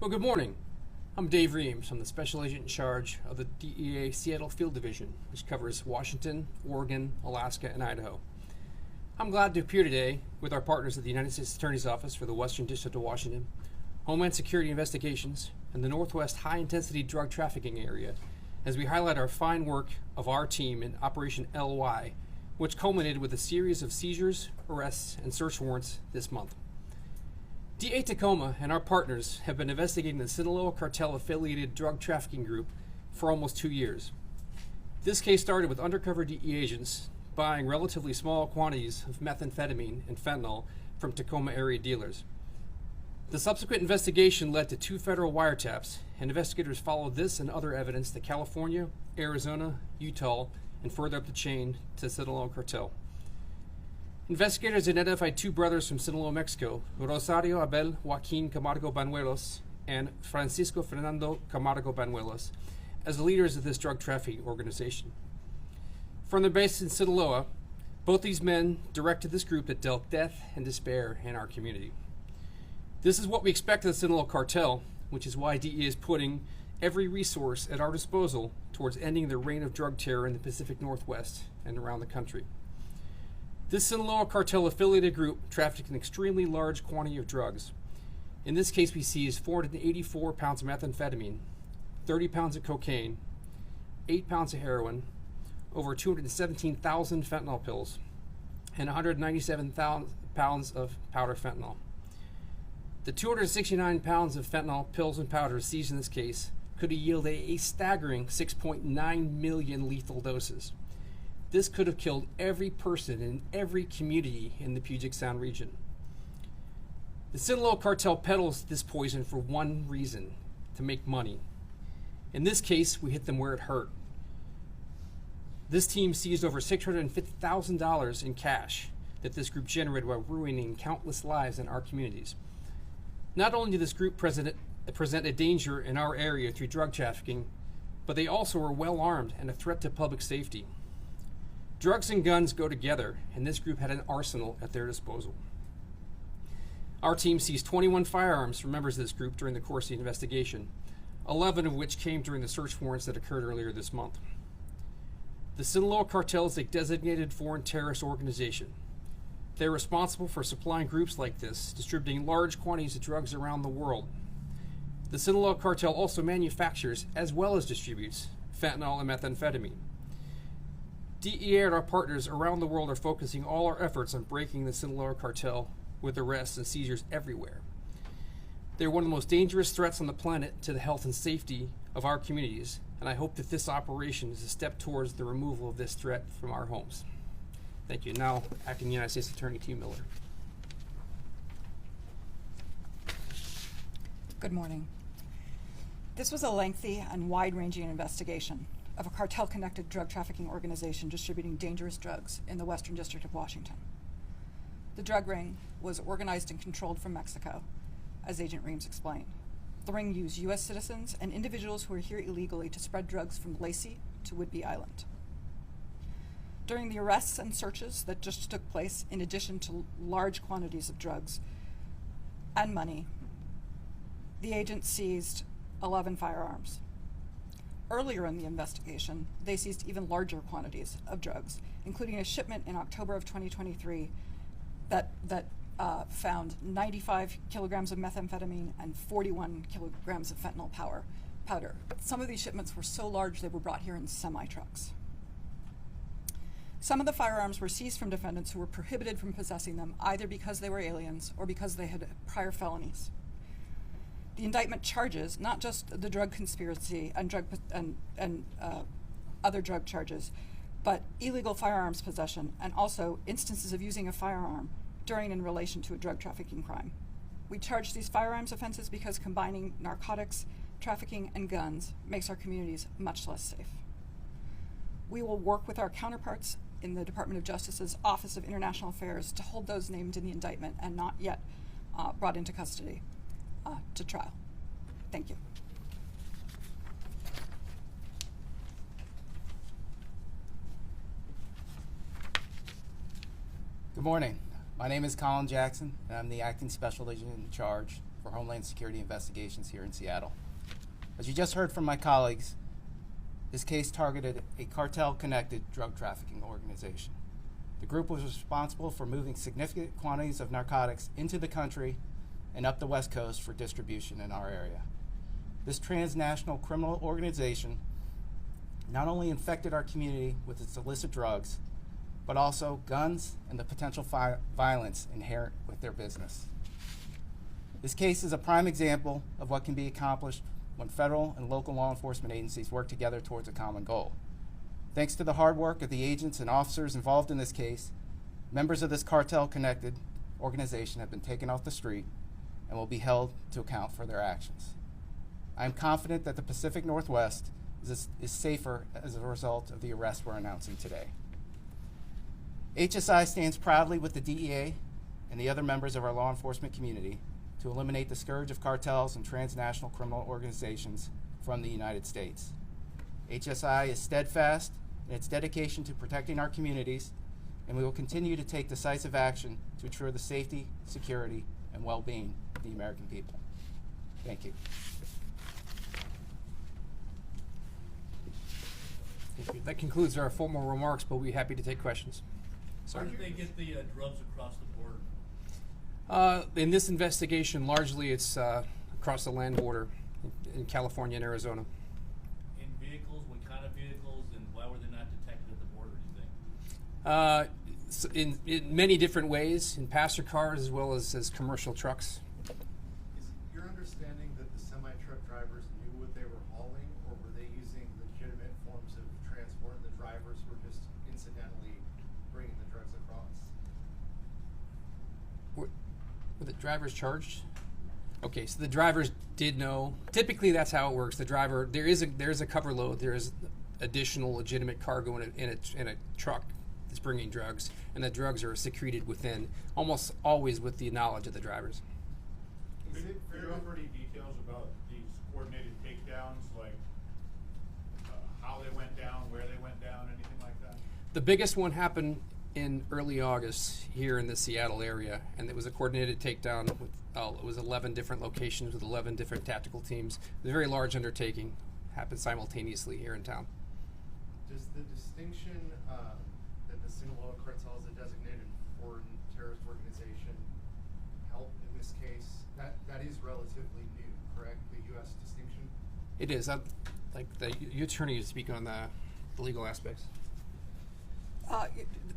Well, good morning. I'm Dave Reams. I'm the Special Agent in charge of the DEA Seattle Field Division, which covers Washington, Oregon, Alaska, and Idaho. I'm glad to appear today with our partners at the United States Attorney's Office for the Western District of Washington, Homeland Security Investigations, and the Northwest High-Intensity Drug Trafficking Area as we highlight our fine work of our team in Operation LY, which culminated with a series of seizures, arrests, and search warrants this month. DEA Tacoma and our partners have been investigating the Sinaloa Cartel affiliated drug trafficking group for almost 2 years. This case started with undercover DEA agents buying relatively small quantities of methamphetamine and fentanyl from Tacoma area dealers. The subsequent investigation led to 2 federal wiretaps, and investigators followed this and other evidence to California, Arizona, Utah, and further up the chain to Sinaloa Cartel. Investigators identified 2 brothers from Sinaloa, Mexico, Rosario Abel Joaquin Camargo Banuelos and Francisco Fernando Camargo Banuelos, as the leaders of this drug trafficking organization. From their base in Sinaloa, both these men directed this group that dealt death and despair in our community. This is what we expect of the Sinaloa Cartel, which is why DEA is putting every resource at our disposal towards ending the reign of drug terror in the Pacific Northwest and around the country. This Sinaloa Cartel affiliated group trafficked an extremely large quantity of drugs. In this case, we seized 484 pounds of methamphetamine, 30 pounds of cocaine, 8 pounds of heroin, over 217,000 fentanyl pills, and 197,000 pounds of powder fentanyl. The 269 pounds of fentanyl pills and powder seized in this case could have yielded a staggering 6.9 million lethal doses. This could have killed every person in every community in the Puget Sound region. The Sinaloa Cartel peddles this poison for one reason: to make money. In this case, we hit them where it hurt. This team seized over $650,000 in cash that this group generated while ruining countless lives in our communities. Not only did this group present a danger in our area through drug trafficking, but they also were well armed and a threat to public safety. Drugs and guns go together, and this group had an arsenal at their disposal. Our team seized 21 firearms from members of this group during the course of the investigation, 11 of which came during the search warrants that occurred earlier this month. The Sinaloa Cartel is a designated foreign terrorist organization. They're responsible for supplying groups like this, distributing large quantities of drugs around the world. The Sinaloa Cartel also manufactures, as well as distributes, fentanyl and methamphetamine. DEA and our partners around the world are focusing all our efforts on breaking the Sinaloa Cartel with arrests and seizures everywhere. They're one of the most dangerous threats on the planet to the health and safety of our communities, and I hope that this operation is a step towards the removal of this threat from our homes. Thank you. Now, Acting United States Attorney T. Miller. Good morning. This was a lengthy and wide-ranging investigation of a cartel-connected drug trafficking organization distributing dangerous drugs in the Western District of Washington. The drug ring was organized and controlled from Mexico, as Agent Reams explained. The ring used U.S. citizens and individuals who were here illegally to spread drugs from Lacey to Whidbey Island. During the arrests and searches that just took place, in addition to large quantities of drugs and money, the agents seized 11 firearms. Earlier in the investigation, they seized even larger quantities of drugs, including a shipment in October of 2023 that found 95 kilograms of methamphetamine and 41 kilograms of fentanyl powder. Some of these shipments were so large they were brought here in semi-trucks. Some of the firearms were seized from defendants who were prohibited from possessing them, either because they were aliens or because they had prior felonies. The indictment charges not just the drug conspiracy and other drug charges, but illegal firearms possession and also instances of using a firearm during and in relation to a drug trafficking crime. We charge these firearms offenses because combining narcotics, trafficking, and guns makes our communities much less safe. We will work with our counterparts in the Department of Justice's Office of International Affairs to hold those named in the indictment and not yet brought into custody to trial. Thank you. Good morning. My name is Colin Jackson, and I'm the Acting Special Agent in charge for Homeland Security Investigations here in Seattle. As you just heard from my colleagues, this case targeted a cartel-connected drug trafficking organization. The group was responsible for moving significant quantities of narcotics into the country and up the West Coast for distribution in our area. This transnational criminal organization not only infected our community with its illicit drugs, but also guns and the potential violence inherent with their business. This case is a prime example of what can be accomplished when federal and local law enforcement agencies work together towards a common goal. Thanks to the hard work of the agents and officers involved in this case, members of this cartel-connected organization have been taken off the street and will be held to account for their actions. I am confident that the Pacific Northwest is safer as a result of the arrest we're announcing today. HSI stands proudly with the DEA and the other members of our law enforcement community to eliminate the scourge of cartels and transnational criminal organizations from the United States. HSI is steadfast in its dedication to protecting our communities, and we will continue to take decisive action to ensure the safety, security, and well-being of the American people. Thank you. Thank you. That concludes our formal remarks, but we'll be happy to take questions. How did they get the drugs across the border? In this investigation, largely it's across the land border in California and Arizona. In vehicles? What kind of vehicles? And why were they not detected at the border, do you think? In many different ways, in passenger cars as well as commercial trucks. Is it your understanding that the semi-truck drivers knew what they were hauling, or were they using legitimate forms of transport and the drivers were just incidentally bringing the drugs across? Were the drivers charged? Okay, so the drivers did know. Typically, that's how it works. The driver, there is a cover load. There is additional legitimate cargo in a truck that's bringing drugs, and the drugs are secreted within, almost always with the knowledge of the drivers. Is it fair to offer any details about these coordinated takedowns, like how they went down, where they went down, anything like that? The biggest one happened in early August here in the Seattle area, and it was a coordinated takedown with it was 11 different locations with 11 different tactical teams. It was a very large undertaking, happened simultaneously here in town. Does the distinction that the Sinaloa Cartel is a designated foreign terrorist organization help in this case? That is relatively new, correct? The U.S. distinction? It is. I'd like the attorney to speak on the legal aspects.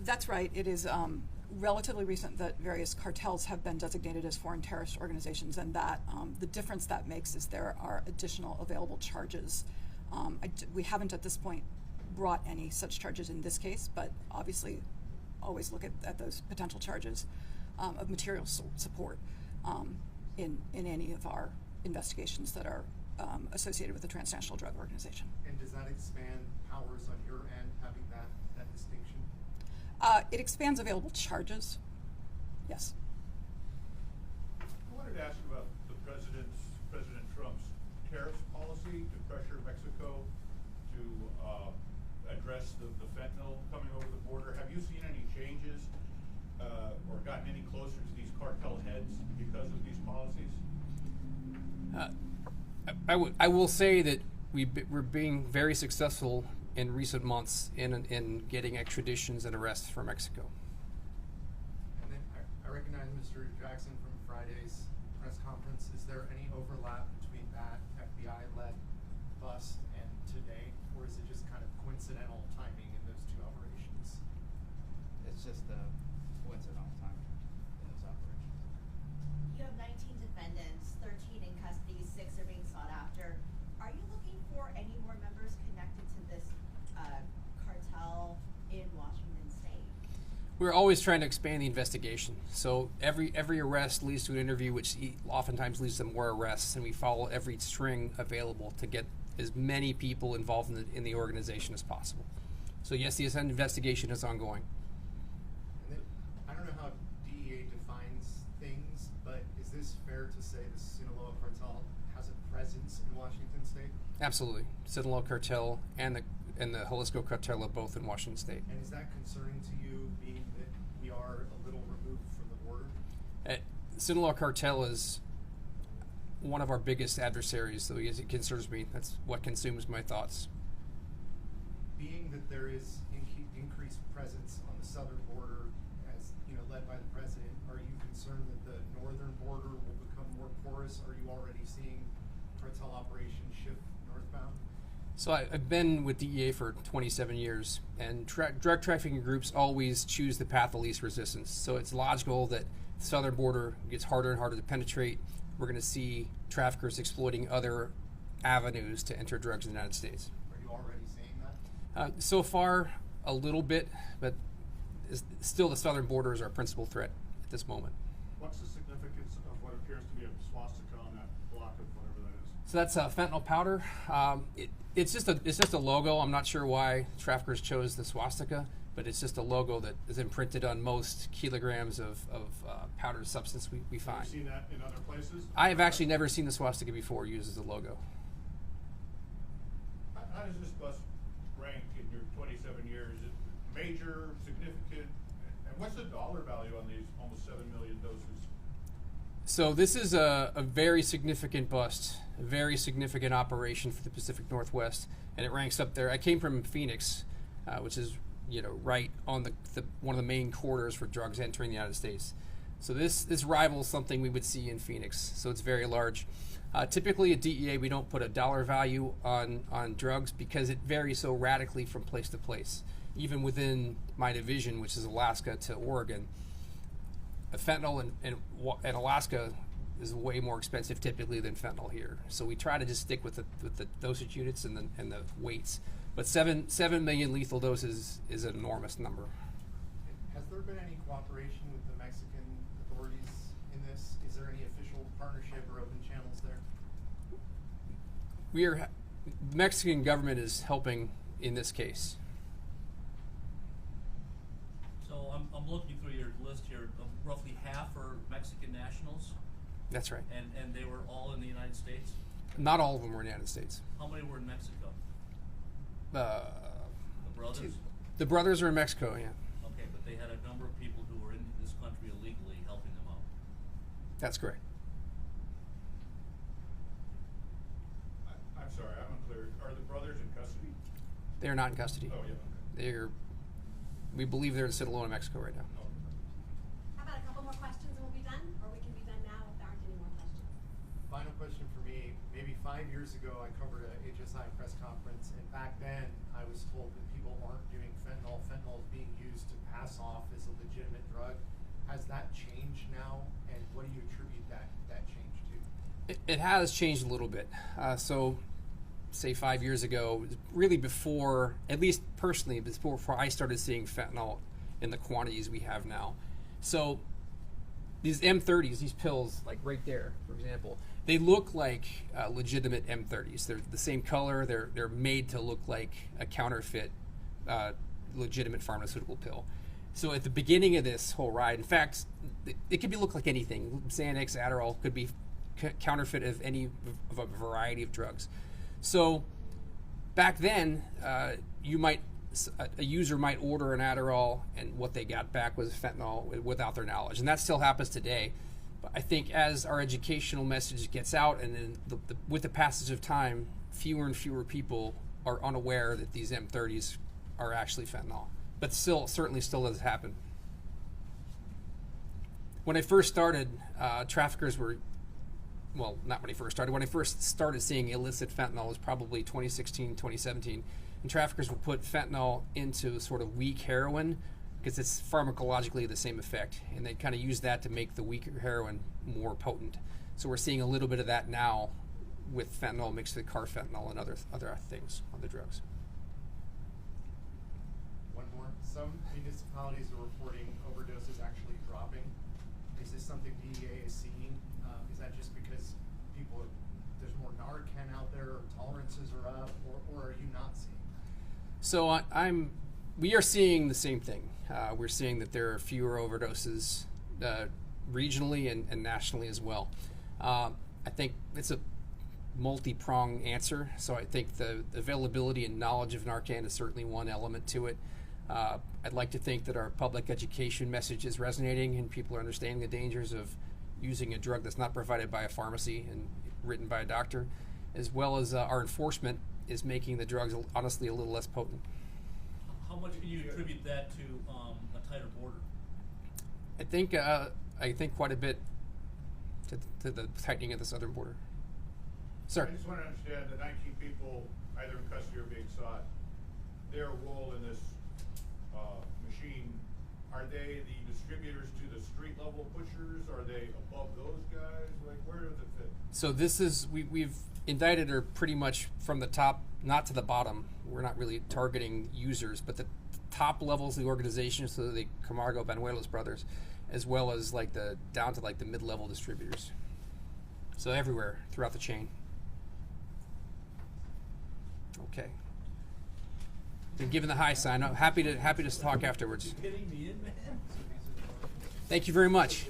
That's right. It is relatively recent that various cartels have been designated as foreign terrorist organizations, and that the difference that makes is there are additional available charges. We haven't at this point brought any such charges in this case, but obviously always look at those potential charges of material support in any of our investigations that are associated with the transnational drug organization. And does that expand powers on your end, having that distinction? It expands available charges, yes. I wanted to ask about President Trump's tariff policy to pressure Mexico to address the fentanyl coming over the border. Have you seen any changes or gotten any closer to these cartel heads because of these policies? I will say that we're being very successful in recent months in getting extraditions and arrests from Mexico. And then I recognize Mr. Jackson from Friday's press conference. Is there any overlap between that FBI-led bust and today, or is it just kind of coincidental timing in those two operations? It's just a coincidental time in those operations. You have 19 defendants, 13 in custody, 6 are being sought after. Are you looking for any more members connected to this cartel in Washington State? We're always trying to expand the investigation. So every arrest leads to an interview, which oftentimes leads to more arrests, and we follow every string available to get as many people involved in the organization as possible. So yes, the investigation is ongoing. And then, I don't know how DEA defines things, but is this fair to say the Sinaloa Cartel has a presence in Washington State? Absolutely. Sinaloa Cartel and the Jalisco Cartel are both in Washington State. And is that concerning to you, being that we are a little removed from the border? Sinaloa Cartel is one of our biggest adversaries, so it concerns me. That's what consumes my thoughts. Being that there is increased presence on the southern border, as led by the president, are you concerned that the northern border will become more porous? Are you already seeing cartel operations shift northbound? So I've been with DEA for 27 years, and drug trafficking groups always choose the path of least resistance. So it's logical that the southern border gets harder and harder to penetrate. We're going to see traffickers exploiting other avenues to enter drugs in the United States. Are you already seeing that? So far, a little bit, but still the southern border is our principal threat at this moment. What's the significance of what appears to be a swastika on that block of whatever that is? So that's fentanyl powder. It's just a logo. I'm not sure why traffickers chose the swastika, but it's just a logo that is imprinted on most kilograms of powdered substance we find. Have you seen that in other places? I have actually never seen the swastika before used as a logo. How does this bust rank in your 27 years? Is it major, significant, and what's the dollar value on these almost 7 million doses? So this is a very significant bust, a very significant operation for the Pacific Northwest, and it ranks up there. I came from Phoenix, which is right on the one of the main corridors for drugs entering the United States. So this rivals something we would see in Phoenix. So it's very large. Typically at DEA we don't put a dollar value on drugs because it varies so radically from place to place. Even within my division, which is Alaska to Oregon, fentanyl in Alaska is way more expensive typically than fentanyl here. So we try to just stick with the dosage units and the weights. But 7 million lethal doses is an enormous number. Has there been any cooperation with the Mexican authorities in this? Is there any official partnership or open channels there? The Mexican government is helping in this case. So I'm looking through your list here. Roughly half are Mexican nationals, That's right. and they were all in the United States. Not all of them were in the United States. How many were in Mexico? The The brothers? The brothers are in Mexico, yeah. Okay, but they had a number of people who were in this country illegally helping them out. That's correct. I'm sorry, I'm unclear. Are the brothers in custody? They are not in custody. Oh, yeah. We believe they're in Sinaloa, Mexico right now. Okay. How about a couple more questions and we'll be done? Or we can be done now if there aren't any more questions. Final question for me. Maybe 5 years ago, I covered a HSI press conference, and back then, I was told that people aren't doing fentanyl. Fentanyl is being used to pass off as a legitimate drug. Has that changed now, and what do you attribute that change to? It has changed a little bit. So, say 5 years ago, really before, at least personally, before I started seeing fentanyl in the quantities we have now. So, these M30s, these pills, like right there, for example, they look like legitimate M30s. They're the same color. They're made to look like a counterfeit, legitimate pharmaceutical pill. So at the beginning of this whole ride, in fact, it could look like anything. Xanax, Adderall could be counterfeit of a variety of drugs. So back then, a user might order an Adderall, and what they got back was fentanyl without their knowledge, and that still happens today. But I think as our educational message gets out, and then with the passage of time, fewer and fewer people are unaware that these M30s are actually fentanyl. But certainly still does happen. When I first started, traffickers were, well, not when I first started. When I first started seeing illicit fentanyl, it was probably 2016, 2017. And traffickers would put fentanyl into sort of weak heroin because it's pharmacologically the same effect. And they kind of use that to make the weaker heroin more potent. So we're seeing a little bit of that now with fentanyl mixed with carfentanil and other things, other drugs. One more. Some municipalities are reporting overdoses actually dropping. Is this something DEA is seeing? Is that just because there's more Narcan out there, or tolerances are up, or are you not seeing that? So we are seeing the same thing. We're seeing that there are fewer overdoses regionally and nationally as well. I think it's a multi-pronged answer. So I think the availability and knowledge of Narcan is certainly one element to it. I'd like to think that our public education message is resonating and people are understanding the dangers of using a drug that's not provided by a pharmacy and written by a doctor, as well as our enforcement is making the drugs honestly a little less potent. How much can you attribute that to a tighter border? I think quite a bit to the tightening of the southern border. Sir. I just want to understand the 19 people either in custody or being sought, their role in this machine, are they the distributors to the street level pushers? Are they above those guys? Like, where does it fit? So this is, we've indicted her pretty much from the top, not to the bottom. We're not really targeting users, but the top levels of the organization, so the Camargo Banuelos brothers, as well as like the down to like the mid-level distributors. So everywhere throughout the chain. Okay. Been given the high sign. I'm happy to talk afterwards. Kidding me in, man? Thank you very much.